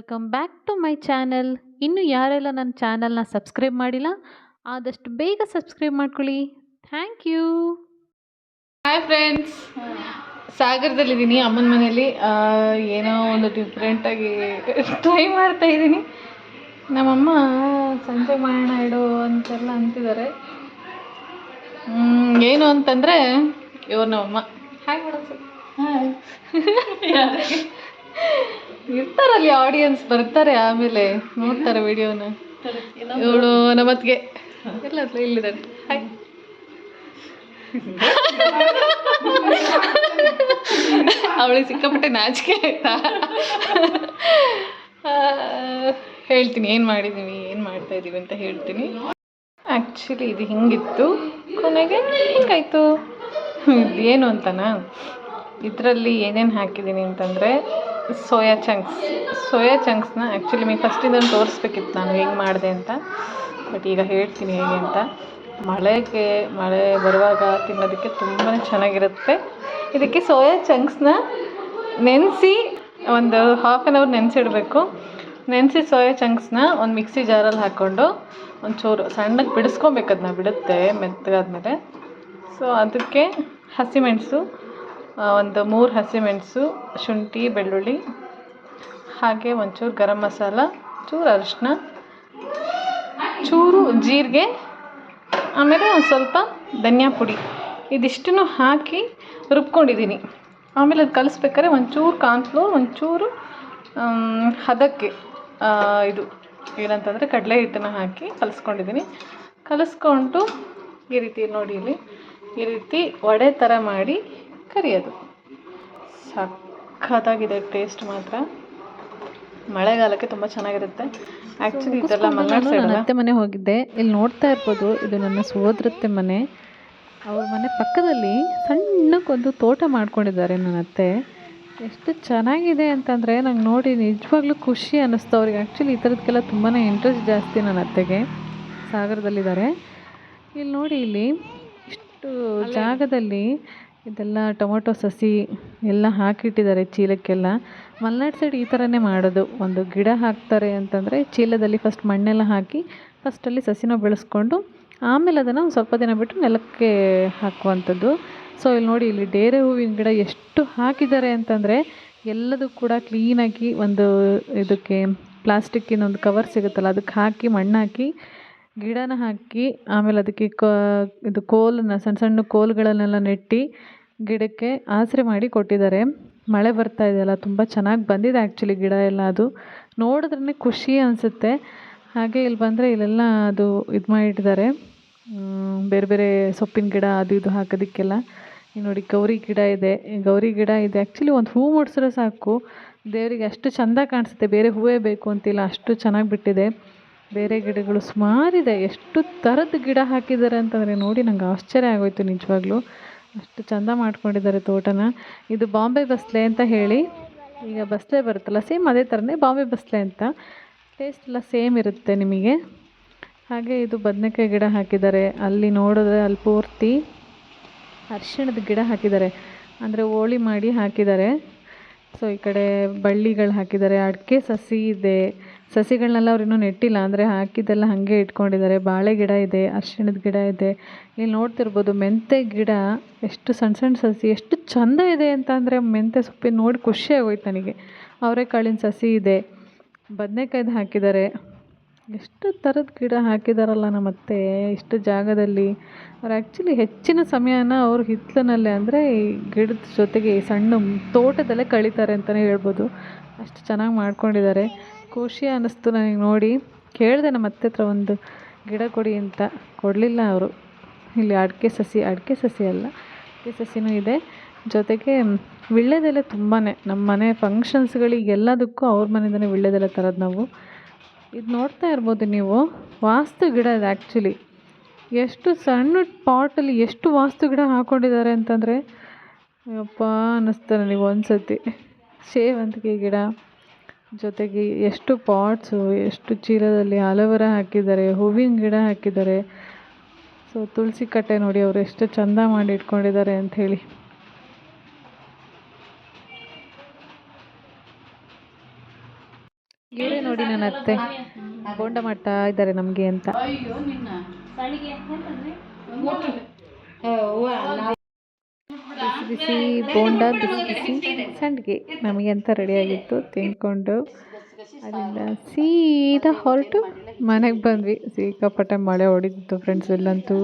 Welcome back to my channel. ಇನ್ನು ಯಾರೆಲ್ಲ ನನ್ನ ಚಾನಲ್ನ ಸಬ್ಸ್ಕ್ರೈಬ್ ಮಾಡಿಲ್ಲ ಆದಷ್ಟು ಬೇಗ ಸಬ್ಸ್ಕ್ರೈಬ್ ಮಾಡ್ಕೊಳ್ಳಿ. Thank you. ಹಾಯ್ ಫ್ರೆಂಡ್ಸ್, ಸಾಗರದಲ್ಲಿದ್ದೀನಿ ಅಮ್ಮನ ಮನೇಲಿ. ಏನೋ ಒಂದು ಡಿಫ್ರೆಂಟಾಗಿ ಟ್ರೈ ಮಾಡ್ತಾ ಇದ್ದೀನಿ. ನಮ್ಮಮ್ಮ ಸಂಜೆ ಮಾಡೋಣ ಇಡು ಅಂತೆಲ್ಲ ಅಂತಿದ್ದಾರೆ. ಏನು ಅಂತಂದರೆ ಇವ್ರು ನಮ್ಮಮ್ಮ. Hi madam sir. ಹಾಯ್. ಇರ್ತಾರಲ್ಲಿ ಆಡಿಯನ್ಸ್ ಬರ್ತಾರೆ, ಆಮೇಲೆ ನೋಡ್ತಾರೆ ವಿಡಿಯೋನ. ಇವಳು ನಮ್ಮತ್ತಿಗೆ ಎಲ್ಲ ಇಲ್ಲಿದ್ದಾರೆ. ಹಾಯ್. ಅವಳಿಗೆ ಸಿಕ್ಕಾಪಟ್ಟೆ ನಾಚಿಕೆ ಆಯ್ತಾ. ಹೇಳ್ತೀನಿ ಏನು ಮಾಡಿದ್ದೀವಿ, ಏನು ಮಾಡ್ತಾ ಇದ್ದೀವಿ ಅಂತ ಹೇಳ್ತೀನಿ. ಆ್ಯಕ್ಚುಲಿ ಇದು ಹಿಂಗಿತ್ತು, ಕೊನೆಗೆ ಹಿಂಗಾಯಿತು. ಇದೇನು ಅಂತನಾ, ಇದರಲ್ಲಿ ಏನೇನು ಹಾಕಿದ್ದೀನಿ ಅಂತಂದರೆ ಸೋಯಾ ಚಂಕ್ಸ್ನ ಆ್ಯಕ್ಚುಲಿ ನಿಮಗೆ ಫಸ್ಟಿಂದ ತೋರಿಸ್ಬೇಕಿತ್ತು ನಾನು ಹೇಗೆ ಮಾಡಿದೆ ಅಂತ. ಬಟ್ ಈಗ ಹೇಳ್ತೀನಿ ಹೇಗೆ ಅಂತ. ಮಳೆ ಬರುವಾಗ ತಿನ್ನೋದಕ್ಕೆ ತುಂಬಾ ಚೆನ್ನಾಗಿರುತ್ತೆ. ಇದಕ್ಕೆ ಸೋಯಾ ಚಂಕ್ಸ್ನ ನೆನೆಸಿ ಒಂದು ಹಾಫ್ ಆನ್ ಅವರ್ ನೆನೆಸಿಡಬೇಕು. ನೆನೆಸಿ ಸೋಯಾ ಚಂಕ್ಸ್ನ ಒಂದು ಮಿಕ್ಸಿ ಜಾರಲ್ಲಿ ಹಾಕ್ಕೊಂಡು ಒಂಚೂರು ಸಣ್ಣಗೆ ಬಿಡಿಸ್ಕೊಬೇಕು. ಅದನ್ನ ಬಿಡುತ್ತೆ ಮೆತ್ತಗಾದ್ಮೇಲೆ. ಸೊ ಅದಕ್ಕೆ ಹಸಿಮೆಣಸು, ಒಂದು 3 ಹಸಿಮೆಣಸು, ಶುಂಠಿ, ಬೆಳ್ಳುಳ್ಳಿ, ಹಾಗೆ ಒಂಚೂರು ಗರಂ ಮಸಾಲ, ಚೂರು ಅರಿಶಿನ, ಚೂರು ಜೀರಿಗೆ, ಆಮೇಲೆ ಒಂದು ಸ್ವಲ್ಪ ಧನಿಯಾ ಪುಡಿ, ಇದಿಷ್ಟನ್ನು ಹಾಕಿ ರುಬ್ಕೊಂಡಿದ್ದೀನಿ. ಆಮೇಲೆ ಅದು ಕಲಿಸ್ಬೇಕಾದ್ರೆ ಒಂಚೂರು ಕಾರ್ನ್ಫ್ಲೋರ್, ಒಂಚೂರು ಹದಕ್ಕೆ ಇದು ಏನಂತಂದರೆ ಕಡಲೆ ಹಿಟ್ಟನ್ನು ಹಾಕಿ ಕಲಿಸ್ಕೊಂಡು ಈ ರೀತಿ ನೋಡಿ, ಈ ರೀತಿ ವಡೆ ಥರ ಮಾಡಿ ಕರಿಯೋದು. ಸಖತ್ತಾಗಿದೆ ಟೇಸ್ಟ್ ಮಾತ್ರ. ಮಳೆಗಾಲಕ್ಕೆ ತುಂಬ ಚೆನ್ನಾಗಿರುತ್ತೆ. ಆ್ಯಕ್ಚುಲಿ ಇದೆಲ್ಲ ಮಲೆನಾಡು ಸೈಡ್. ನನ್ನ ಅತ್ತೆ ಮನೆ ಹೋಗಿದ್ದೆ. ಇಲ್ಲಿ ನೋಡ್ತಾ ಇರ್ಬೋದು, ಇದು ನನ್ನ ಸೋದರತ್ತೆ ಮನೆ. ಅವ್ರ ಮನೆ ಪಕ್ಕದಲ್ಲಿ ಸಣ್ಣಕ್ಕೊಂದು ತೋಟ ಮಾಡ್ಕೊಂಡಿದ್ದಾರೆ ನನ್ನ ಅತ್ತೆ. ಎಷ್ಟು ಚೆನ್ನಾಗಿದೆ ಅಂತಂದರೆ ನಂಗೆ ನೋಡಿ ನಿಜವಾಗ್ಲೂ ಖುಷಿ ಅನ್ನಿಸ್ತು. ಅವ್ರಿಗೆ ಆ್ಯಕ್ಚುಲಿ ಈ ಥರದಕ್ಕೆಲ್ಲ ತುಂಬಾ ಇಂಟ್ರೆಸ್ಟ್ ಜಾಸ್ತಿ ನನ್ನ ಅತ್ತೆಗೆ. ಸಾಗರದಲ್ಲಿದ್ದಾರೆ. ಇಲ್ಲಿ ನೋಡಿ, ಇಲ್ಲಿ ಇಷ್ಟು ಜಾಗದಲ್ಲಿ ಇದೆಲ್ಲ ಟೊಮೊಟೊ ಸಸಿ ಎಲ್ಲ ಹಾಕಿಟ್ಟಿದ್ದಾರೆ ಚೀಲಕ್ಕೆಲ್ಲ. ಮಲೆನಾಡು ಸೈಡ್ ಈ ಥರನೇ ಮಾಡೋದು. ಒಂದು ಗಿಡ ಹಾಕ್ತಾರೆ ಅಂತಂದರೆ ಚೀಲದಲ್ಲಿ ಫಸ್ಟ್ ಮಣ್ಣೆಲ್ಲ ಹಾಕಿ ಫಸ್ಟಲ್ಲಿ ಸಸಿನ ಬೆಳೆಸ್ಕೊಂಡು ಆಮೇಲೆ ಅದನ್ನು ಒಂದು ಸ್ವಲ್ಪ ದಿನ ಬಿಟ್ಟು ನೆಲಕ್ಕೆ ಹಾಕುವಂಥದ್ದು. ಸೊ ಇಲ್ಲಿ ನೋಡಿ, ಇಲ್ಲಿ ಡೇರೆ ಹೂವಿನ ಗಿಡ ಎಷ್ಟು ಹಾಕಿದ್ದಾರೆ ಅಂತಂದರೆ ಎಲ್ಲದೂ ಕೂಡ ಕ್ಲೀನಾಗಿ ಒಂದು ಇದಕ್ಕೆ ಪ್ಲಾಸ್ಟಿಕ್ಕಿನ ಒಂದು ಕವರ್ ಸಿಗುತ್ತಲ್ಲ, ಅದಕ್ಕೆ ಹಾಕಿ ಮಣ್ಣು ಹಾಕಿ ಗಿಡನ ಹಾಕಿ ಆಮೇಲೆ ಅದಕ್ಕೆ ಇದು ಕೋಲನ್ನ ಸಣ್ಣ ಕೋಲುಗಳನ್ನೆಲ್ಲ ನೆಟ್ಟು ಗಿಡಕ್ಕೆ ಆಸರೆ ಮಾಡಿ ಕೊಟ್ಟಿದ್ದಾರೆ. ಮಳೆ ಬರ್ತಾ ಇದೆಯಲ್ಲ, ತುಂಬ ಚೆನ್ನಾಗಿ ಬಂದಿದೆ ಆ್ಯಕ್ಚುಲಿ ಗಿಡ ಎಲ್ಲ. ಅದು ನೋಡಿದ್ರೇ ಖುಷಿ ಅನಿಸುತ್ತೆ. ಹಾಗೆ ಇಲ್ಲಿ ಬಂದರೆ ಇಲ್ಲೆಲ್ಲ ಅದು ಇದು ಮಾಡಿಟ್ಟಿದ್ದಾರೆ, ಬೇರೆ ಬೇರೆ ಸೊಪ್ಪಿನ ಗಿಡ ಅದು ಇದು ಹಾಕೋದಕ್ಕೆಲ್ಲ. ನೋಡಿ, ಗೌರಿ ಗಿಡ ಇದೆ. ಆ್ಯಕ್ಚುಲಿ ಒಂದು ಹೂ ಮುಡ್ಸಿದ್ರೆ ಸಾಕು ದೇವರಿಗೆ ಅಷ್ಟು ಚೆಂದ ಕಾಣಿಸುತ್ತೆ. ಬೇರೆ ಹೂವೇ ಬೇಕು ಅಂತಿಲ್ಲ, ಅಷ್ಟು ಚೆನ್ನಾಗಿ ಬಿಟ್ಟಿದೆ. ಬೇರೆ ಗಿಡಗಳು ಸುಮಾರಿದೆ. ಎಷ್ಟು ಥರದ ಗಿಡ ಹಾಕಿದ್ದಾರೆ ಅಂತಂದರೆ ನೋಡಿ, ನಂಗೆ ಆಶ್ಚರ್ಯ ಆಗೋಯ್ತು ನಿಜವಾಗ್ಲೂ. ಅಷ್ಟು ಚೆಂದ ಮಾಡ್ಕೊಂಡಿದ್ದಾರೆ ತೋಟನ. ಇದು ಬಾಂಬೆ ಬಸ್ಲೆ ಅಂತ ಹೇಳಿ, ಈಗ ಬಸ್ಲೆ ಬರುತ್ತಲ್ಲ ಸೇಮ್ ಅದೇ ಥರನೇ ಬಾಂಬೆ ಬಸ್ಲೆ ಅಂತ. ಟೇಸ್ಟ್ ಎಲ್ಲ ಸೇಮ್ ಇರುತ್ತೆ ನಿಮಗೆ. ಹಾಗೆ ಇದು ಬದನೆಕಾಯಿ ಗಿಡ ಹಾಕಿದ್ದಾರೆ. ಅಲ್ಲಿ ನೋಡಿದ್ರೆ ಅಲ್ಲಿ ಪೂರ್ತಿ ಅರಿಶಿಣದ ಗಿಡ ಹಾಕಿದ್ದಾರೆ, ಅಂದರೆ ಹೋಳಿ ಮಾಡಿ ಹಾಕಿದ್ದಾರೆ. ಸೊ ಈ ಕಡೆ ಬಳ್ಳಿಗಳು ಹಾಕಿದ್ದಾರೆ. ಅಡಿಕೆ ಸಸಿ ಇದೆ. ಸಸಿಗಳನ್ನೆಲ್ಲ ಅವ್ರು ಇನ್ನೂ ನೆಟ್ಟಿಲ್ಲ, ಅಂದರೆ ಹಾಕಿದ್ದೆಲ್ಲ ಹಾಗೆ ಇಟ್ಕೊಂಡಿದ್ದಾರೆ. ಬಾಳೆ ಗಿಡ ಇದೆ, ಅರಿಶಿಣದ ಗಿಡ ಇದೆ. ಇಲ್ಲಿ ನೋಡ್ತಿರ್ಬೋದು ಮೆಂತೆ ಗಿಡ, ಎಷ್ಟು ಸಣ್ಣ ಸಸಿ ಎಷ್ಟು ಚೆಂದ ಇದೆ ಅಂತ ಅಂದರೆ ಮೆಂತೆ ಸೊಪ್ಪಿನ ನೋಡಿ ಖುಷಿ ಆಗೋಯ್ತು ನನಗೆ. ಅವರೆಕಾಳಿನ ಸಸಿ ಇದೆ, ಬದನೆಕಾಯ್ದು ಹಾಕಿದ್ದಾರೆ. ಎಷ್ಟು ಥರದ ಗಿಡ ಹಾಕಿದಾರಲ್ಲ ನಮ್ಮತ್ತೆ ಇಷ್ಟು ಜಾಗದಲ್ಲಿ. ಅವ್ರು ಆ್ಯಕ್ಚುಲಿ ಹೆಚ್ಚಿನ ಸಮಯನ ಅವ್ರು ಹಿತ್ತಲಿನಲ್ಲೇ, ಅಂದರೆ ಈ ಗಿಡದ ಜೊತೆಗೆ ಸಣ್ಣ ತೋಟದಲ್ಲೇ ಕಳೀತಾರೆ ಅಂತಲೇ ಹೇಳ್ಬೋದು. ಅಷ್ಟು ಚೆನ್ನಾಗಿ ಮಾಡ್ಕೊಂಡಿದ್ದಾರೆ. ಖುಷಿ ಅನ್ನಿಸ್ತು ನನಗೆ ನೋಡಿ. ಕೇಳಿದೆ ನಮ್ಮ ಅತ್ತೆ ಹತ್ರ ಒಂದು ಗಿಡ ಕೊಡಿ ಅಂತ, ಕೊಡಲಿಲ್ಲ ಅವರು. ಇಲ್ಲಿ ಅಡಿಕೆ ಸಸಿ ಅಲ್ಲ, ಅಡಿಕೆ ಸಸಿನೂ ಇದೆ. ಜೊತೆಗೆ ವೀಳ್ಯದೆಲೆ ತುಂಬಾ ನಮ್ಮ ಮನೆ ಫಂಕ್ಷನ್ಸ್ಗಳಿಗೆಲ್ಲದಕ್ಕೂ ಅವ್ರ ಮನೆಯಿಂದಲೇ ವೀಳ್ಯದೆಲೆ ತರೋದು ನಾವು. ಇದು ನೋಡ್ತಾ ಇರ್ಬೋದು ನೀವು, ವಾಸ್ತು ಗಿಡ ಇದೆ ಆ್ಯಕ್ಚುಲಿ. ಎಷ್ಟು ಸಣ್ಣ ಪಾಟಲ್ಲಿ ಎಷ್ಟು ವಾಸ್ತು ಗಿಡ ಹಾಕ್ಕೊಂಡಿದ್ದಾರೆ ಅಂತಂದರೆ ಅಪ್ಪ ಅನ್ನಿಸ್ತಾರೆ ನನಗೆ ಒಂದು ಸತಿ. ಸೇವಂತಿಗೆ ಗಿಡ, ಜೊತೆಗೆ ಎಷ್ಟು ಪಾಟ್ಸು, ಎಷ್ಟು ಚೀಲದಲ್ಲಿ ಅಲೋವೆರಾ ಹಾಕಿದ್ದಾರೆ, ಹೂವಿನ ಗಿಡ ಹಾಕಿದ್ದಾರೆ. ಸೊ ತುಳಸಿ ಕಟ್ಟೆ ನೋಡಿ ಅವರು ಎಷ್ಟು ಚೆಂದ ಮಾಡಿ ಇಟ್ಕೊಂಡಿದ್ದಾರೆ ಅಂಥೇಳಿ. ಇವರೇ ನೋಡಿ ನನ್ನ ಅತ್ತೆ ಬೋಂಡ ಮಾಡ್ತಾ ಇದ್ದಾರೆ ನಮಗೆ ಅಂತ. ಬಿಸಿ ಬಿಸಿ ಬೋಂಡ, ಬಿಸಿ ಬಿಸಿ ಸಂಡಿಗೆ ನಮಗೆ ಅಂತ ರೆಡಿಯಾಗಿತ್ತು. ತಿಂದ್ಕೊಂಡು ಅಲ್ಲಿಂದ ಸೀದಾ ಹೊರಟು ಮನೆಗೆ ಬಂದ್ವಿ. ಸಿಕ್ಕಾಪಟ್ಟೆ ಮಳೆ ಹೊಡಿತಿತ್ತು ಫ್ರೆಂಡ್ಸ್. ಇಲ್ಲಂತೂ